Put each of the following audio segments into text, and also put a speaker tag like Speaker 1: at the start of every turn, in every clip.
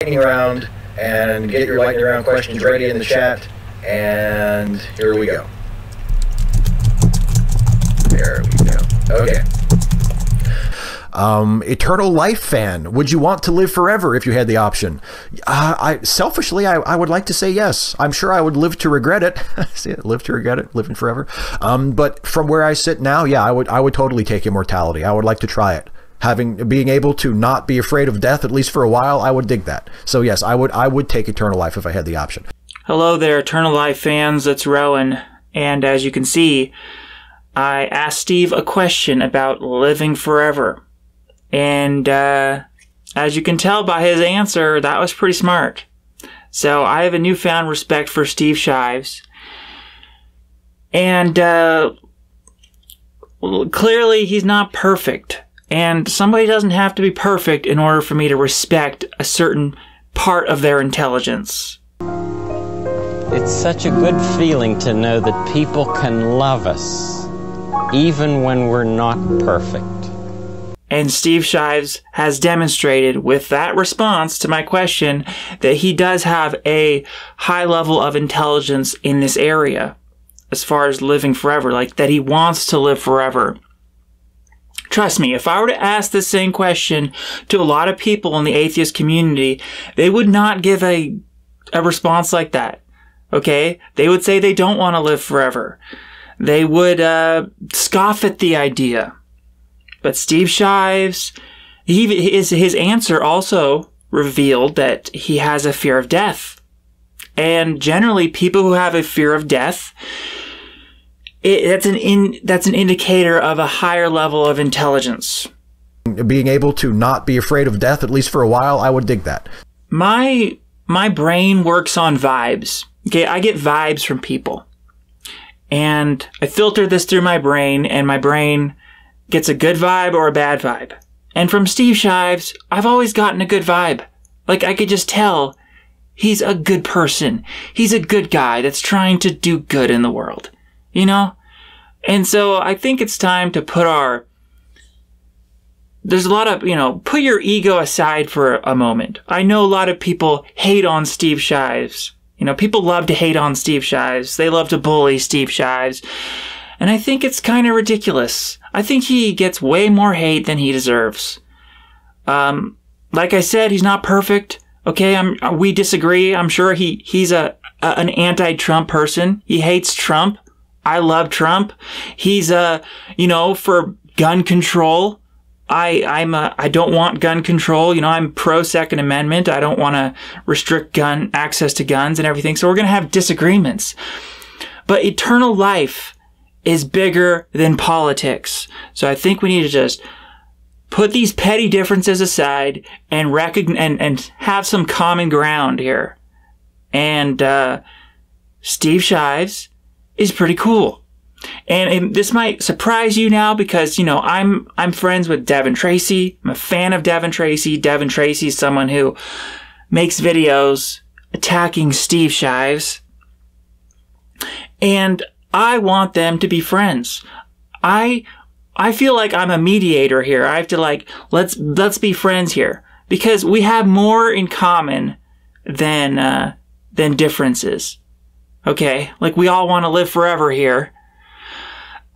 Speaker 1: lightning round and get your lightning round questions ready in the chat. And here we go. There we go. Okay. Eternal life fan. Would you want to live forever if you had the option? Selfishly, I would like to say yes. I'm sure I would live to regret it. See it, live to regret it, living forever. But from where I sit now, yeah, I would totally take immortality. I would like to try it. Being able to not be afraid of death, at least for a while, I would dig that. So yes, I would take eternal life if I had the option.
Speaker 2: Hello there, Eternal Life fans. It's Rowan. And as you can see, I asked Steve a question about living forever. And as you can tell by his answer, that was pretty smart. So I have a newfound respect for Steve Shives. And clearly he's not perfect. And somebody doesn't have to be perfect in order for me to respect a certain part of their intelligence.
Speaker 3: It's such a good feeling to know that people can love us, even when we're not perfect.
Speaker 2: And Steve Shives has demonstrated with that response to my question that he does have a high level of intelligence in this area as far as living forever, like that he wants to live forever. Trust me, if I were to ask the same question to a lot of people in the atheist community, they would not give a response like that. Okay? They would say they don't want to live forever. They would scoff at the idea. But Steve Shives, his answer also revealed that he has a fear of death. And generally, people who have a fear of death, that's an indicator of a higher level of intelligence.
Speaker 1: Being able to not be afraid of death, at least for a while, I would dig that.
Speaker 2: My brain works on vibes. Okay, I get vibes from people. And I filter this through my brain, and my brain gets a good vibe or a bad vibe. And from Steve Shives, I've always gotten a good vibe. Like, I could just tell he's a good person. He's a good guy that's trying to do good in the world. You know? And so I think it's time to put there's a lot of, put your ego aside for a moment. I know a lot of people hate on Steve Shives. People love to hate on Steve Shives. They love to bully Steve Shives. And I think it's kind of ridiculous. I think he gets way more hate than he deserves. Like I said, he's not perfect. Okay, we disagree. I'm sure he's an anti-Trump person. He hates Trump. I love Trump. He's for gun control. I don't want gun control. I'm pro Second Amendment. I don't want to restrict access to guns and everything. So we're going to have disagreements. But eternal life is bigger than politics. So I think we need to just put these petty differences aside and and have some common ground here. And Steve Shives is pretty cool. And this might surprise you now because, I'm friends with Devin Tracy. I'm a fan of Devin Tracy. Devin Tracy is someone who makes videos attacking Steve Shives. And I want them to be friends. I feel like I'm a mediator here. I have to let's be friends here because we have more in common than differences. Okay? Like we all want to live forever here.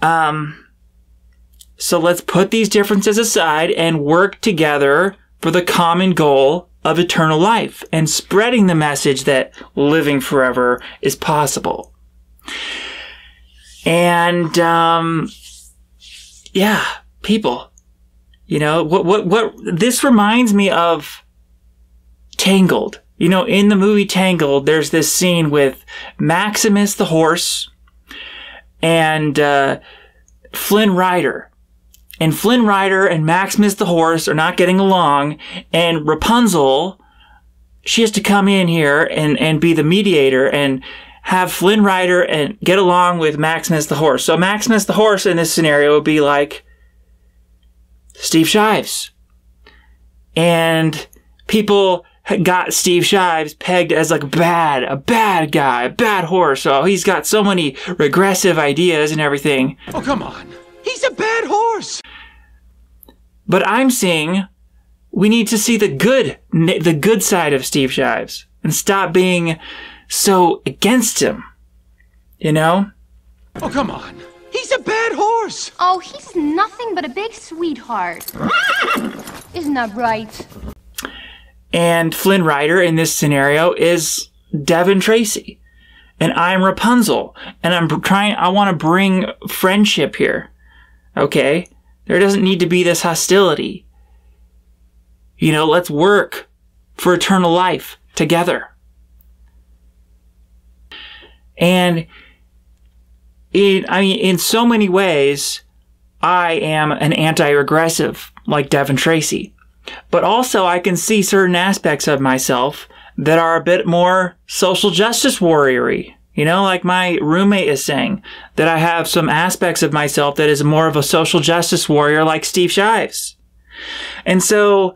Speaker 2: So let's put these differences aside and work together for the common goal of eternal life and spreading the message that living forever is possible. And, yeah, people, what this reminds me of Tangled. In the movie Tangled, there's this scene with Maximus the horse and, Flynn Rider. And Flynn Rider and Maximus the horse are not getting along, and Rapunzel, she has to come in here and be the mediator and have Flynn Rider and get along with Maximus the horse. So Maximus the horse in this scenario would be like Steve Shives. And people got Steve Shives pegged as like a bad guy, a bad horse. So he's got so many regressive ideas and everything.
Speaker 4: Oh, come on. He's a bad horse.
Speaker 2: But I'm seeing we need to see the good side of Steve Shives and stop being so against him. You know?
Speaker 4: Oh, come on. He's a bad horse.
Speaker 5: Oh, he's nothing but a big sweetheart. Isn't that right?
Speaker 2: And Flynn Rider in this scenario is Devin Tracy. And I'm Rapunzel. And I want to bring friendship here. Okay? There doesn't need to be this hostility. You know, let's work for eternal life together. And in so many ways, I am an anti-regressive like Devin Tracy. But also I can see certain aspects of myself that are a bit more social justice warrior-y. You know, like my roommate is saying, that I have some aspects of myself that is more of a social justice warrior like Steve Shives. And so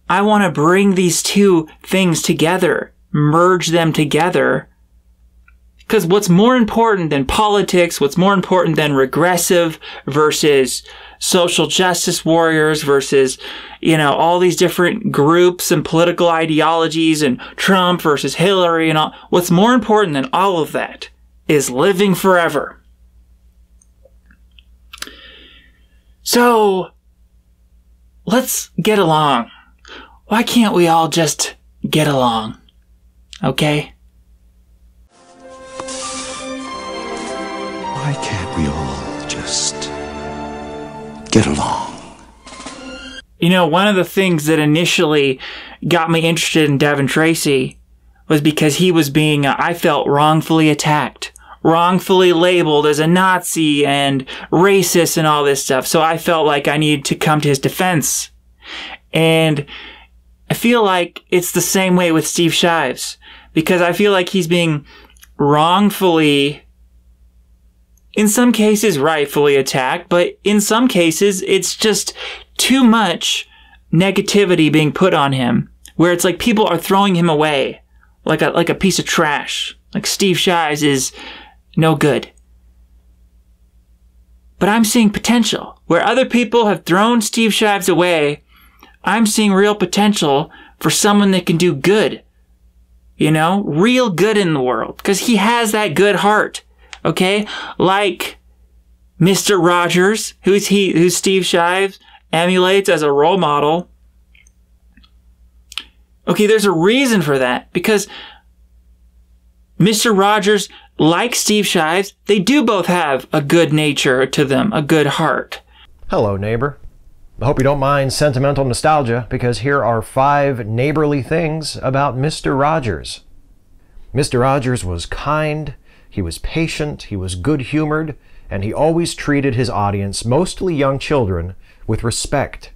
Speaker 2: I want to bring these two things together, merge them together. Because what's more important than politics, what's more important than regressive versus social justice warriors versus, you know, all these different groups and political ideologies and Trump versus Hillary and all. What's more important than all of that is living forever. So, let's get along. Why can't we all just get along? Okay?
Speaker 4: Why can't we all just get along?
Speaker 2: You know, one of the things that initially got me interested in Devin Tracy was because he was being, I felt, wrongfully attacked, wrongfully labeled as a Nazi and racist and all this stuff. So I felt like I needed to come to his defense. And I feel like it's the same way with Steve Shives, because I feel like he's being wrongfully, in some cases rightfully attacked, but in some cases it's just too much negativity being put on him, where it's like people are throwing him away like a piece of trash. Like Steve Shives is no good. But I'm seeing potential. Where other people have thrown Steve Shives away, I'm seeing real potential for someone that can do good. You know, real good in the world, because he has that good heart. Okay, like Mr. Rogers, who Steve Shives emulates as a role model. Okay, there's a reason for that, because Mr. Rogers, like Steve Shives, they do both have a good nature to them, a good heart.
Speaker 1: Hello, neighbor. I hope you don't mind sentimental nostalgia, because here are 5 neighborly things about Mr. Rogers. Mr. Rogers was kind, he was patient, he was good-humored, and he always treated his audience, mostly young children, with respect.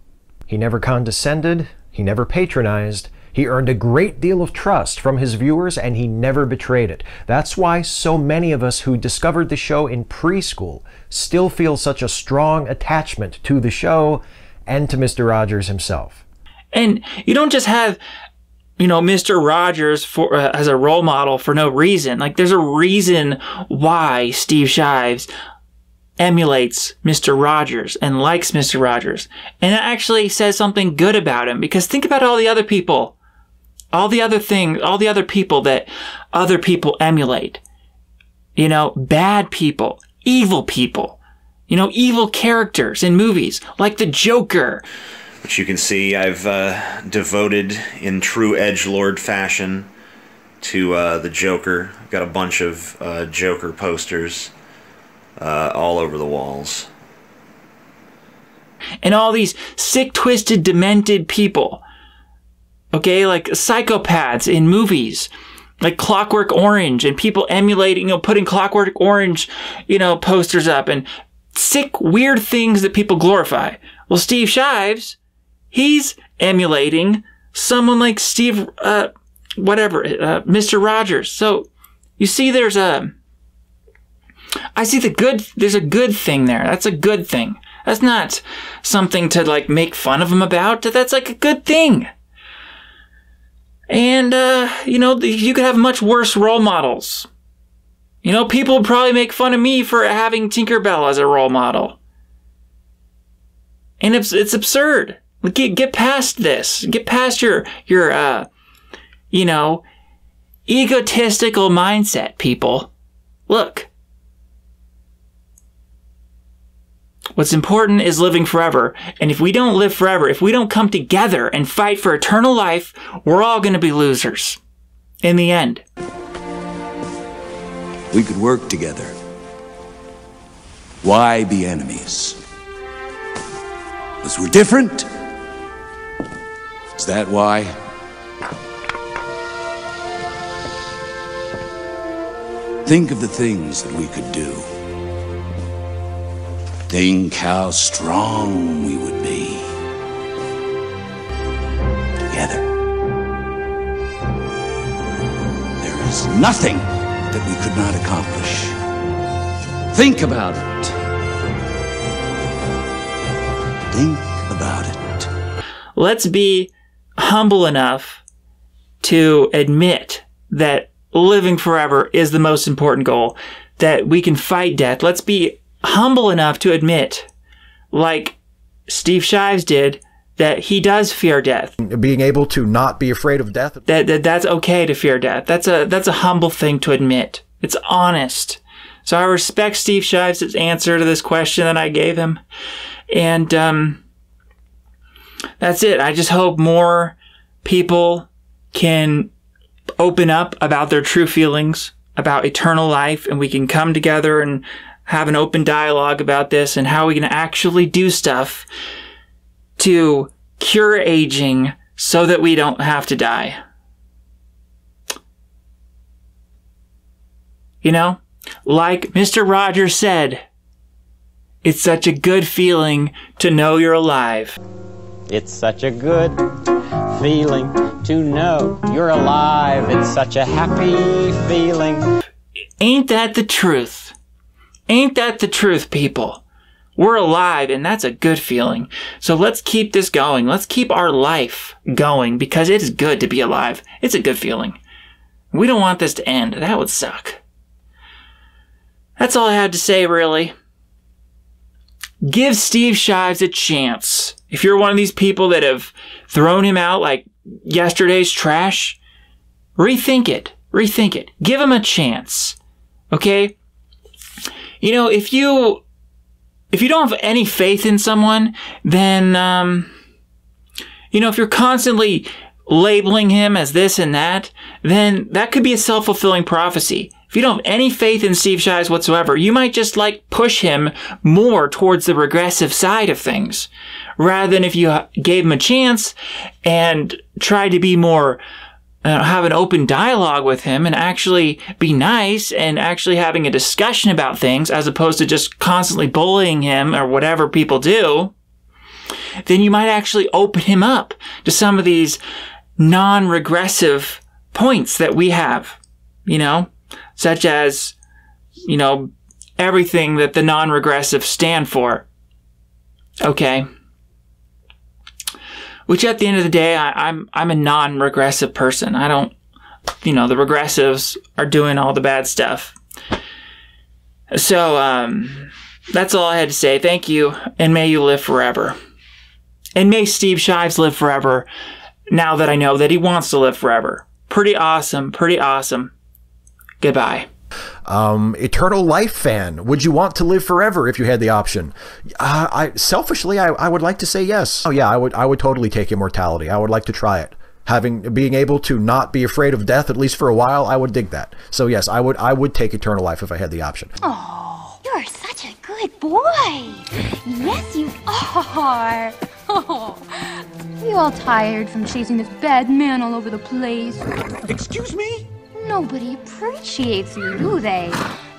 Speaker 1: He never condescended, he never patronized, he earned a great deal of trust from his viewers, and he never betrayed it. That's why so many of us who discovered the show in preschool still feel such a strong attachment to the show and to Mr. Rogers himself.
Speaker 2: And you don't just have, you know, Mr. Rogers as a role model for no reason. Like, there's a reason why Steve Shives emulates Mr. Rogers and likes Mr. Rogers. And it actually says something good about him, because think about all the other people, all the other things, all the other people that other people emulate. You know, bad people, evil people, you know, evil characters in movies like the Joker.
Speaker 6: Which you can see I've devoted in true edgelord fashion to the Joker. I've got a bunch of Joker posters all over the walls.
Speaker 2: And all these sick, twisted, demented people. Okay, like psychopaths in movies. Like Clockwork Orange, and people emulating, you know, putting Clockwork Orange, you know, posters up, and sick, weird things that people glorify. Well, Steve Shives, he's emulating someone like Mr. Rogers. So, you see there's a good thing there. That's a good thing. That's not something to, like, make fun of him about. That's, like, a good thing. And, you know, you could have much worse role models. You know, people would probably make fun of me for having Tinkerbell as a role model. And it's absurd. Get past this. Get past your egotistical mindset, people. Look. What's important is living forever. And if we don't live forever, if we don't come together and fight for eternal life, we're all going to be losers. In the end.
Speaker 4: We could work together. Why be enemies? Because we're different? Is that why? Think of the things that we could do. Think how strong we would be. Together. There is nothing that we could not accomplish. Think about it. Think about it.
Speaker 2: Let's be humble enough to admit that living forever is the most important goal, that we can fight death. Let's be humble enough to admit, like Steve Shives did, that he does fear death.
Speaker 1: Being able to not be afraid of death.
Speaker 2: That's okay to fear death. That's a humble thing to admit. It's honest. So I respect Steve Shives' answer to this question that I gave him. And that's it. I just hope more people can open up about their true feelings about eternal life, and we can come together and have an open dialogue about this and how we can actually do stuff to cure aging so that we don't have to die. You know, like Mr. Rogers said, it's such a good feeling to know you're alive.
Speaker 3: It's such a good feeling to know you're alive. It's such a happy feeling.
Speaker 2: Ain't that the truth? Ain't that the truth, people? We're alive, and that's a good feeling. So let's keep this going. Let's keep our life going, because it is good to be alive. It's a good feeling. We don't want this to end. That would suck. That's all I had to say, really. Give Steve Shives a chance. If you're one of these people that have thrown him out like yesterday's trash, rethink it. Rethink it. Give him a chance. Okay? You know, if you don't have any faith in someone, then, if you're constantly labeling him as this and that, then that could be a self-fulfilling prophecy. If you don't have any faith in Steve Shives whatsoever, you might just push him more towards the regressive side of things, rather than if you gave him a chance and tried to be more, have an open dialogue with him and actually be nice and actually having a discussion about things, as opposed to just constantly bullying him or whatever people do. Then you might actually open him up to some of these non-regressive points that we have, such as, everything that the non-regressive stand for. Okay. Which at the end of the day, I'm a non-regressive person. I don't, the regressives are doing all the bad stuff. So, that's all I had to say. Thank you, and may you live forever. And may Steve Shives live forever, now that I know that he wants to live forever. Pretty awesome, pretty awesome. Goodbye.
Speaker 1: Eternal life fan. Would you want to live forever if you had the option? Selfishly, I would like to say yes. Oh yeah, I would totally take immortality. I would like to try it. Being able to not be afraid of death, at least for a while, I would dig that. So yes, I would take eternal life if I had the option.
Speaker 5: Oh, you're such a good boy. Yes, you are. Oh, you all tired from chasing this bad man all over the place?
Speaker 4: Excuse me?
Speaker 5: Nobody appreciates you, do they?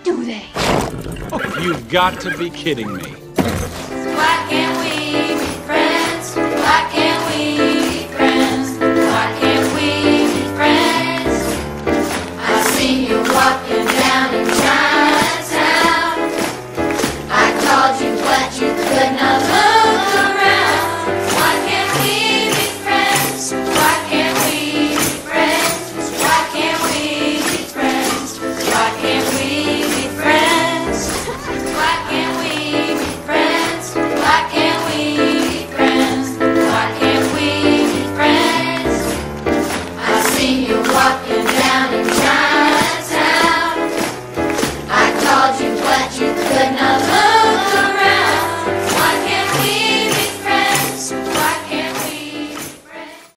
Speaker 5: Do they?
Speaker 4: Oh, you've got to be kidding me.
Speaker 7: Why can't we be friends? Why can't we be friends? Why can't we be friends? I see you walking down in Chinatown. I called you, but you could not look around. Why can't we be friends? Why can't we be friends? Why can't we be friends? Why can't we be friends? Why can't we be friends? Why can't we be friends? Why can't said, now